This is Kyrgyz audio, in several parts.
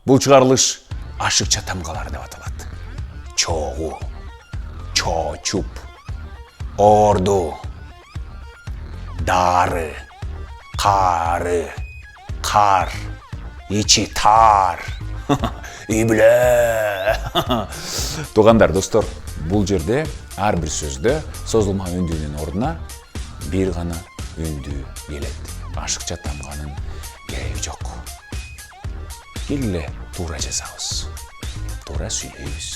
Бул чыгарылыш ашыкча тамгалар деп аталат. Чогуу, чочуп, орду, дары, кары, кар, ичи тар, ибле. Туугандар, достор, бул жерде ар бир сөздө созулма үндүүнүн ордуна бир гана үндүү келет. Ашыкча тамганын кереги жок. Келе туура жазабыз, туура сүйлөйбүз,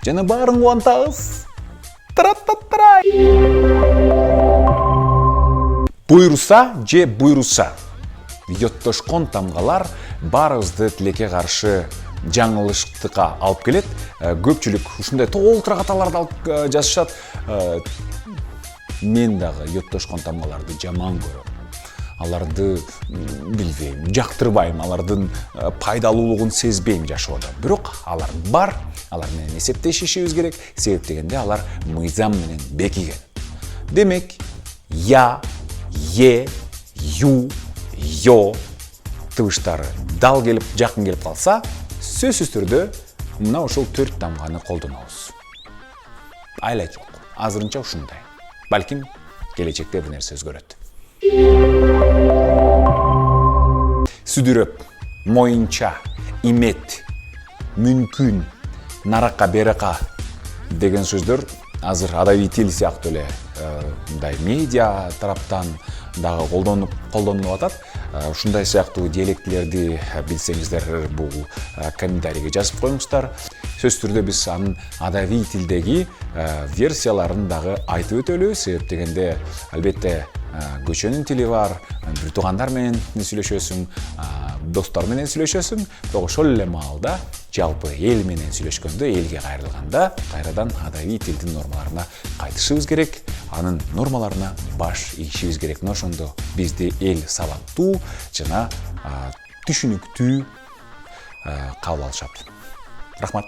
жана баарын кубантабыз. Тра-та-трай! Буйруса же буйруса. Йоттошкон тамгалар баарыбызды тилекке каршы жаңылыштыкка алып келет. Көпчүлүк ушундай толтура каталарды алып жазышат. Мен дагы йоттошкон тамгаларды жаман көрөм. Аларды билбейм, жактырбайм, алардын пайдалуулугун сезбейм жашоодо. Бирок алар бар, алар менен эсептешишибиз керек, себеп дегенде алар мыйзам менен бекиген. Демек, я, е, ю, йо тыбыштары дал келип, жакын келип калса, сөзсүз түрдө мына ошол 4 тамганы колдонобуз. Айла жок, азырынча ушундай. Балким келечекте бир нерсе өзгөрөт. Сүдүрөп, моюнча, имет, мүмкүн, наракка берака деген сөздөр азыр адабий тил сыяктуу эле мындай медиа тараптан дагы колдонулуп атат. Ушундай сыяктуу диалектилерди билсеңиздер, бул комментарийге жазып коюңуздар. Сөзсүз түрдө биз анын адабий тилдеги версияларын дагы айтып өтөлү. Себеп дегенде, албетте, көчөнүн тили бар, бир туугандар менен сүйлөшөсүң, достор менен сүйлөшөсүң, бирок ошол эле маалда жалпы эл менен сүйлөшкөндө, элге кайрылганда кайрадан адабий тилдин нормаларына кайтышыбыз керек, анын нормаларына баш ийишибиз керек. Ошондо бизди эл сабаттуу жана түшүнүктүү кабыл алышат. Рахмат.